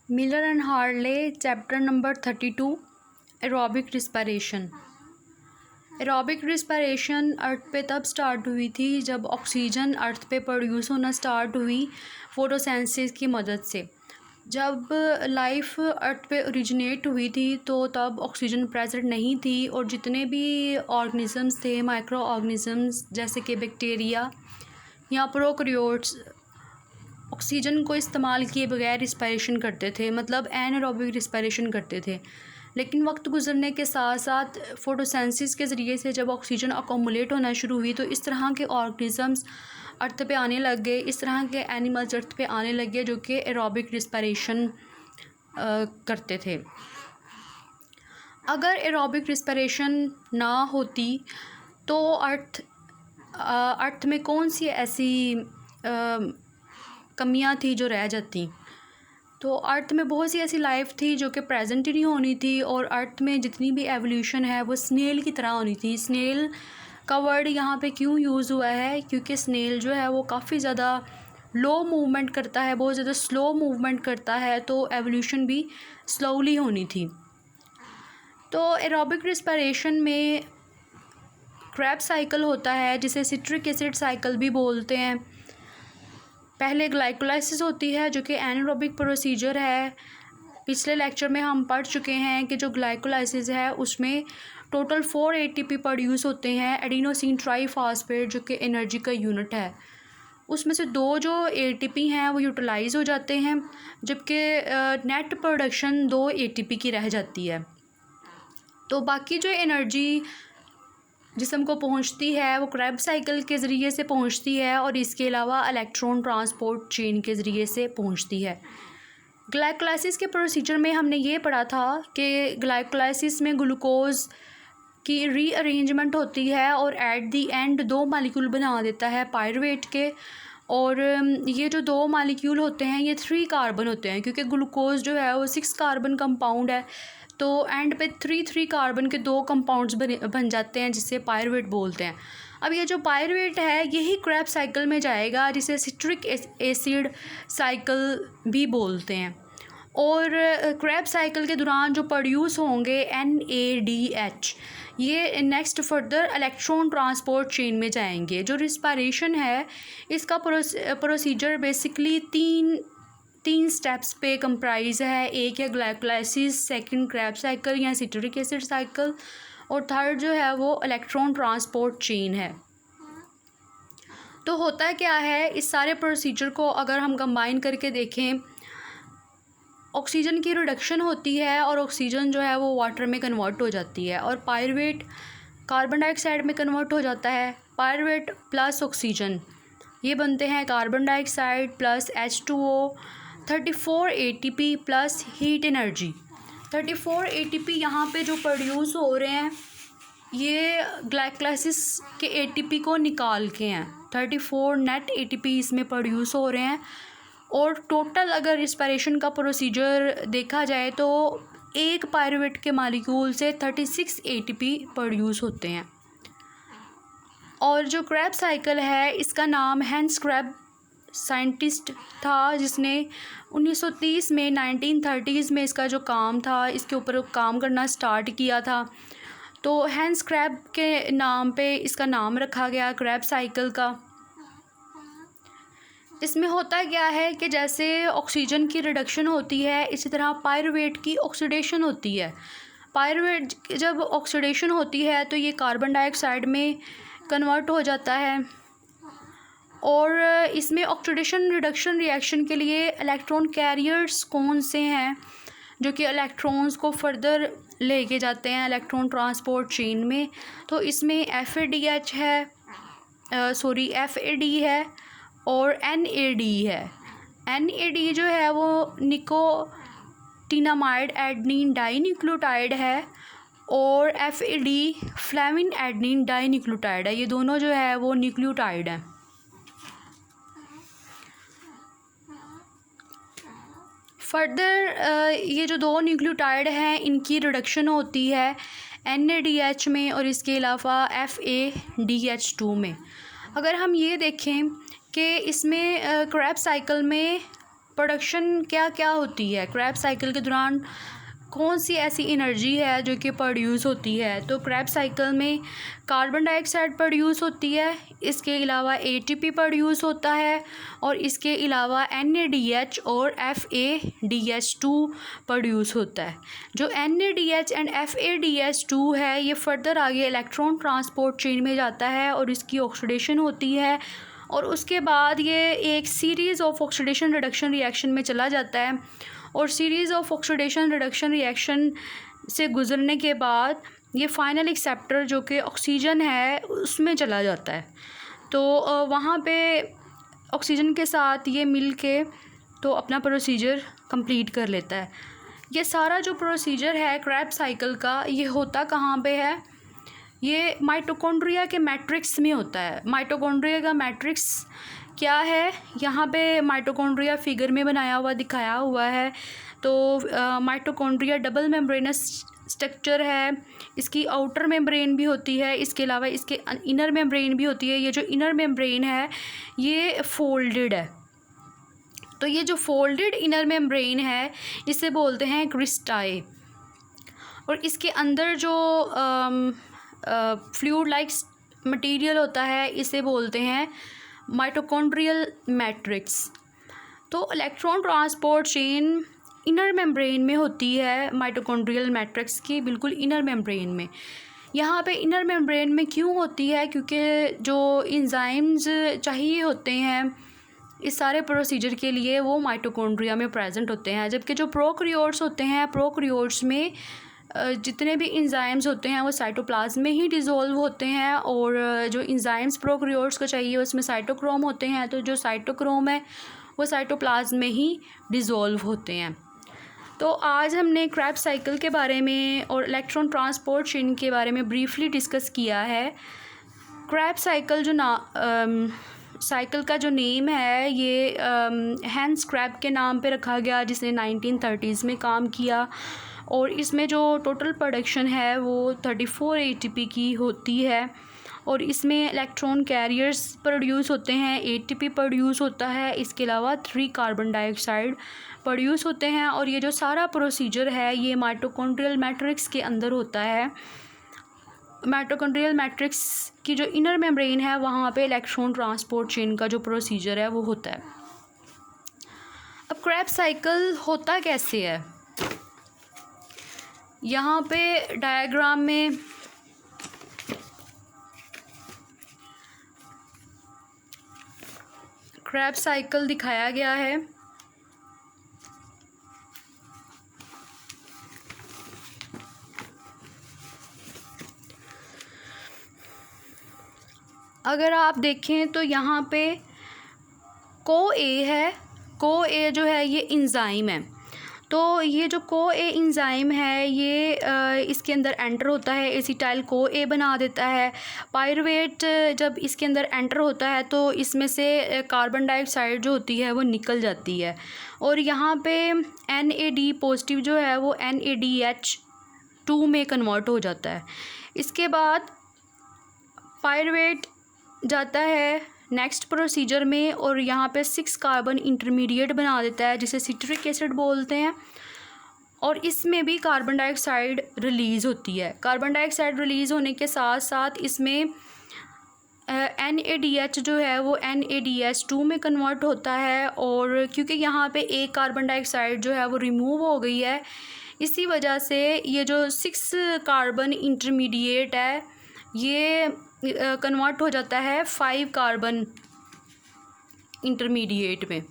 Miller and Harley chapter number 32 aerobic respiration. Aerobic respiration अर्थ पे तब स्टार्ट हुई थी जब ऑक्सीजन अर्थ पे प्रोड्यूस होना स्टार्ट हुई फोटोसिंथेसिस की मदद से। जब लाइफ अर्थ पे ओरिजिनेट हुई थी तो तब ऑक्सीजन प्रेजेंट नहीं थी और जितने भी ऑर्गेनिजम्स थे, माइक्रो ऑर्गेनिजम्स जैसे कि बैक्टीरिया या प्रोकैरियोट्स, ऑक्सीजन को इस्तेमाल किए बगैर रिस्पायरेशन करते थे, मतलब एनारोबिक रिस्पायरेशन करते थे। लेकिन वक्त गुजरने के साथ साथ फोटोसिंथेसिस के ज़रिए से जब ऑक्सीजन अकोमुलेट होना शुरू हुई तो इस तरह के ऑर्गेनिजम्स अर्थ पे आने लग गए, इस तरह के एनिमल्स अर्थ पे आने लग गए जो कि एरोबिक रिस्पायरेशन करते थे। अगर एरोबिक रिस्पायरेशन ना होती तो अर्थ में कौन सी ऐसी कमियां थी जो रह जाती। तो अर्थ में बहुत सी ऐसी लाइफ थी जो कि प्रेजेंट ही नहीं होनी थी और अर्थ में जितनी भी एवोल्यूशन है वो स्नेल की तरह होनी थी। स्नेल का वर्ड यहाँ पे क्यों यूज़ हुआ है, क्योंकि स्नेल जो है वो काफ़ी ज़्यादा लो मूवमेंट करता है, बहुत ज़्यादा स्लो मूवमेंट करता है, तो एवोल्यूशन भी स्लोली होनी थी। तो एरोबिक रिस्पायरेशन में क्रैब साइकिल होता है जिसे सिट्रिक एसिड साइकिल भी बोलते हैं। पहले ग्लाइकोलाइसिस होती है जो कि एनारोबिक प्रोसीजर है। पिछले लेक्चर में हम पढ़ चुके हैं कि जो ग्लाइकोलाइसिस है उसमें टोटल 4 ATP प्रोड्यूस होते हैं, एडिनोसिन ट्राईफॉस्फेट जो कि एनर्जी का यूनिट है। उसमें से 2 जो ATP हैं वो यूटिलाइज़ हो जाते हैं, जबकि नेट प्रोडक्शन 2 ATP की रह जाती है। तो बाकी जो एनर्जी जिस्म को पहुंचती है वो क्रैब साइकिल के ज़रिए से पहुंचती है और इसके अलावा इलेक्ट्रॉन ट्रांसपोर्ट चेन के ज़रिए से पहुंचती है। ग्लाइकोलाइसिस के प्रोसीजर में हमने ये पढ़ा था कि ग्लाइकोलाइसिस में ग्लूकोज की रीअरेंजमेंट होती है और एट दी एंड 2 मालिक्यूल बना देता है पायरुवेट के। और ये जो 2 मालिक्यूल होते हैं ये 3 कार्बन होते हैं, क्योंकि ग्लूकोज जो है वो 6 कार्बन कंपाउंड है, तो एंड पे 3 कार्बन के 2 कंपाउंड्स बन जाते हैं जिसे पायरुवेट बोलते हैं। अब ये जो पायरुवेट है यही क्रैब साइकिल में जाएगा जिसे सिट्रिक एसिड साइकिल भी बोलते हैं। और क्रैब साइकिल के दौरान जो प्रोड्यूस होंगे NADH, ये next further electron transport chain में जाएंगे। जो रिस्पायरेशन है इसका प्रोसीजर बेसिकली तीन स्टेप्स पे कंप्राइज है। एक है ग्लाइकोलाइसिस, सेकंड क्रैब साइकिल या सिट्रिक एसिड साइकिल, और थर्ड जो है वो इलेक्ट्रॉन ट्रांसपोर्ट चेन है। तो होता क्या है, इस सारे प्रोसीजर को अगर हम कंबाइन करके देखें, ऑक्सीजन की रिडक्शन होती है और ऑक्सीजन जो है वो वाटर में कन्वर्ट हो जाती है और पायरुवेट कार्बन डाइऑक्साइड में कन्वर्ट हो जाता है। पायरुवेट प्लस ऑक्सीजन ये बनते हैं carbon dioxide plus H2O। 34 ATP plus heat energy. 34 ATP यहाँ पे जो प्रोड्यूस हो रहे हैं ये ग्लाइकोलाइसिस के ATP को निकाल के हैं। 34 नेट ATP इसमें प्रोड्यूस हो रहे हैं और टोटल अगर रिस्पायरेशन का प्रोसीजर देखा जाए तो एक पायरुवेट के मालिक्यूल से 36 ATP प्रोड्यूस होते हैं। और जो क्रैब साइकिल है इसका नाम हैंस क्रैब साइंटिस्ट था जिसने 1930 में 1930s में इसका जो काम था इसके ऊपर काम करना स्टार्ट किया था। तो हैंस क्रैब के नाम पे इसका नाम रखा गया क्रैब साइकिल का। इसमें होता क्या है कि जैसे ऑक्सीजन की रिडक्शन होती है इसी तरह पायरुवेट की ऑक्सीडेशन होती है। पायरुवेट जब ऑक्सीडेशन होती है तो ये कार्बन डाइऑक्साइड में कन्वर्ट हो जाता है और इसमें ऑक्सीडेशन रिडक्शन रिएक्शन के लिए इलेक्ट्रॉन कैरियर्स कौन से हैं जो कि इलेक्ट्रॉन्स को फर्दर लेके जाते हैं इलेक्ट्रॉन ट्रांसपोर्ट चेन में। तो इसमें FAD है और NAD है। NAD जो है वो निकोटिनामाइड एडेनिन डाइन्यूक्लियोटाइड है और FAD फ्लेविन एडेनिन डाइन्यूक्लियोटाइड है। ये दोनों जो है वो न्यूक्लियोटाइड हैं। फर्दर ये जो 2 न्यूक्लियोटाइड हैं इनकी रिडक्शन होती है NADH में और इसके अलावा FADH2 में। अगर हम ये देखें कि इसमें क्रैब साइकिल में प्रोडक्शन क्या क्या होती है, क्रैब्स साइकिल के दौरान कौन सी ऐसी एनर्जी है जो कि प्रोड्यूस होती है। तो क्रैब्स साइकिल में कार्बन डाइऑक्साइड प्रोड्यूस होती है, इसके अलावा एटीपी प्रोड्यूस होता है और इसके अलावा NADH और FADH2 प्रोड्यूस होता है। जो NADH एंड FADH2 है ये फर्दर आगे इलेक्ट्रॉन ट्रांसपोर्ट चेन में जाता है और इसकी ऑक्सीडेशन होती है और उसके बाद ये एक series of oxidation reduction reaction में चला जाता है और series of oxidation reduction reaction से गुज़रने के बाद ये फाइनल एक्सेप्टर जो कि ऑक्सीजन है उसमें चला जाता है। तो वहाँ पे ऑक्सीजन के साथ ये मिल के तो अपना प्रोसीजर कंप्लीट कर लेता है। ये सारा जो प्रोसीजर है क्रैब्स साइकिल का ये होता कहाँ पे है, ये माइटोकॉन्ड्रिया के मैट्रिक्स में होता है। माइटोकॉन्ड्रिया का मैट्रिक्स क्या है, यहाँ पे माइटोकॉन्ड्रिया फिगर में बनाया हुआ दिखाया हुआ है। तो माइटोकॉन्ड्रिया डबल मेम्ब्रेनस स्ट्रक्चर है, इसकी आउटर मेम्ब्रेन भी होती है, इसके अलावा इसके इनर मेम्ब्रेन भी होती है। ये जो इनर मेम्ब्रेन है ये फोल्डेड है, तो ये जो फोल्डेड इनर मेम्ब्रेन है इसे बोलते हैं क्रिस्टाई और इसके अंदर जो फ्लूइड लाइक मटेरियल होता है इसे बोलते हैं माइटोकॉन्ड्रियल मैट्रिक्स। तो electron transport chain inner membrane में होती है, माइटोकॉन्ड्रियल मैट्रिक्स की बिल्कुल इनर मेम्ब्रेन में। यहाँ पे इनर मेम्ब्रेन में क्यों होती है, क्योंकि जो एंजाइम्स चाहिए होते हैं इस सारे प्रोसीजर के लिए वो माइटोकॉन्ड्रिया में प्रेजेंट होते हैं। जबकि जो प्रोकैरियोट्स होते हैं, प्रोकैरियोट्स में जितने भी एंजाइम्स होते हैं वो साइटोप्लाज्म में ही डिज़ोल्व होते हैं और जो एंजाइम्स प्रोकैरियोट्स को चाहिए उसमें साइटोक्रोम होते हैं, तो जो साइटोक्रोम है वो साइटोप्लाज्म में ही डिज़ोल्व होते हैं। तो आज हमने क्रैब्स साइकिल के बारे में और इलेक्ट्रॉन ट्रांसपोर्ट चेन के बारे में ब्रीफली डिस्कस किया है। क्रैब्स साइकिल जो साइकिल का जो नेम है ये हैंस क्रैब के नाम पे रखा गया जिसने 1930s में काम किया और इसमें जो टोटल प्रोडक्शन है वो 34 ATP की होती है और इसमें इलेक्ट्रॉन कैरियर्स प्रोड्यूस होते हैं, ATP प्रोड्यूस होता है, इसके अलावा 3 कार्बन डाइऑक्साइड प्रोड्यूस होते हैं और ये जो सारा प्रोसीजर है ये माइटोकॉन्ड्रियल मैट्रिक्स के अंदर होता है। माइटोकॉन्ड्रियल मैट्रिक्स की जो इनर मेम्ब्रेन है वहाँ पे इलेक्ट्रॉन ट्रांसपोर्ट चेन का जो प्रोसीजर है वो होता है। अब क्रैब्स साइकिल होता कैसे है, यहाँ पे डायग्राम में क्रैब्स साइकिल दिखाया गया है। अगर आप देखें तो यहाँ पे CoA है, CoA जो है ये एंजाइम है। तो ये जो CoA एंजाइम है ये इसके अंदर एंटर होता है, एसिटाइल CoA बना देता है। पायरुवेट जब इसके अंदर एंटर होता है तो इसमें से कार्बन डाइऑक्साइड जो होती है वो निकल जाती है और यहाँ पे NAD पॉजिटिव जो है वो NADH2 में कन्वर्ट हो जाता है। इसके बाद पायरुवेट जाता है नेक्स्ट प्रोसीजर में और यहाँ पे 6 कार्बन इंटरमीडिएट बना देता है जिसे सिट्रिक एसिड बोलते हैं और इसमें भी कार्बन डाइऑक्साइड रिलीज़ होती है। कार्बन डाइऑक्साइड रिलीज़ होने के साथ साथ इसमें NADH जो है वो NADH2 में कन्वर्ट होता है और क्योंकि यहाँ पे एक कार्बन डाइऑक्साइड जो है वो रिमूव हो गई है इसी वजह से ये जो 6 कार्बन इंटरमीडिएट है ये कन्वर्ट हो जाता है 5 कार्बन इंटरमीडिएट में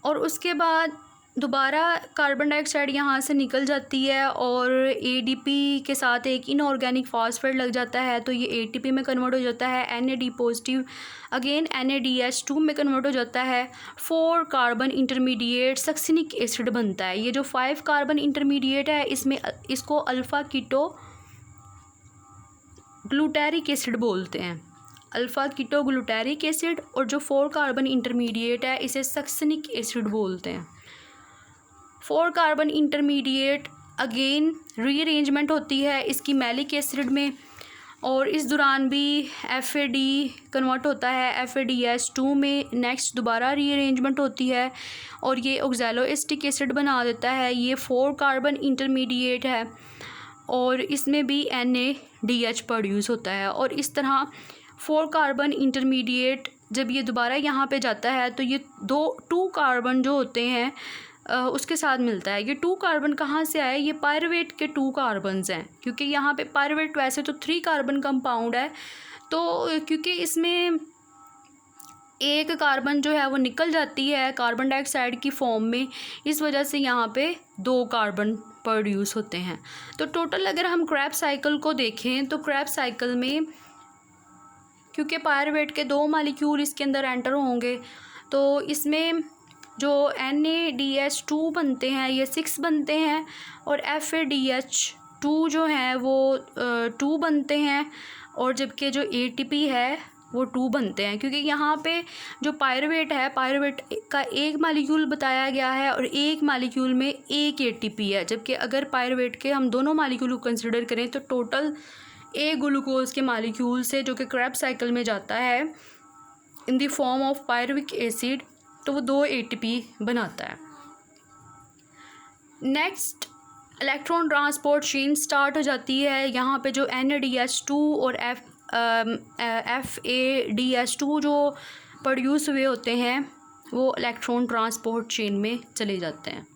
और उसके बाद दोबारा कार्बन डाइऑक्साइड यहाँ से निकल जाती है और ADP के साथ एक इनऑर्गेनिक फॉस्फेट लग जाता है तो ये ATP में कन्वर्ट हो जाता है। NAD पॉजिटिव अगेन NADH2 में कन्वर्ट हो जाता है। 4 कार्बन इंटरमीडिएट सक्सिनिक एसिड बनता है। ये जो 5 कार्बन इंटरमीडिएट है इसको अल्फ़ा कीटो ग्लूटारिक एसिड बोलते हैं, अल्फ़ा कीटो ग्लूटारिक एसिड। और जो 4 कार्बन इंटरमीडिएट है इसे सक्सिनिक एसिड बोलते हैं। 4 कार्बन इंटरमीडिएट अगेन रीअरेंजमेंट होती है इसकी मैलिक एसिड में और इस दौरान भी FAD कन्वर्ट होता है FADH2 में, नेक्स्ट दोबारा रीअरेंजमेंट होती है और ये ऑक्सैलोएसिटिक एसिड बना देता है। ये 4 कार्बन इंटरमीडिएट है और इसमें भी NADH प्रोड्यूस होता है। और इस तरह 4 कार्बन इंटरमीडिएट जब ये दोबारा यहाँ पे जाता है तो ये 2 कार्बन जो होते हैं उसके साथ मिलता है। ये 2 कार्बन कहाँ से आए? ये पायरुवेट के 2 कार्बन्स हैं, क्योंकि यहाँ पे पायरुवेट वैसे तो 3 कार्बन कंपाउंड है, तो क्योंकि इसमें एक कार्बन जो है वो निकल जाती है कार्बन डाइऑक्साइड की फॉर्म में, इस वजह से यहाँ पे 2 कार्बन प्रोड्यूस होते हैं। तो टोटल अगर हम क्रेब्स साइकिल को देखें तो क्रेब्स साइकिल में क्योंकि पायरुवेट के 2 मॉलिक्यूल इसके अंदर एंटर होंगे, तो इसमें जो NADH2 बनते हैं ये 6 बनते हैं और FADH2 जो है वो 2 बनते हैं, और जबकि जो ATP है वो 2 बनते हैं, क्योंकि यहाँ पे जो पायरुवेट है, पायरुवेट का एक मॉलिक्यूल बताया गया है और एक मॉलिक्यूल में एक ATP है, जबकि अगर पायरुवेट के हम दोनों मॉलिक्यूल को कंसिडर करें तो टोटल एक ग्लूकोज के मॉलिक्यूल से जो कि क्रेब्स साइकिल में जाता है in the form of pyruvic acid, तो वो 2 ATP बनाता है। Next electron transport chain start हो जाती है। यहाँ पे जो NADH2 और FADH2 जो प्रोड्यूस हुए होते हैं वो इलेक्ट्रॉन ट्रांसपोर्ट चेन में चले जाते हैं।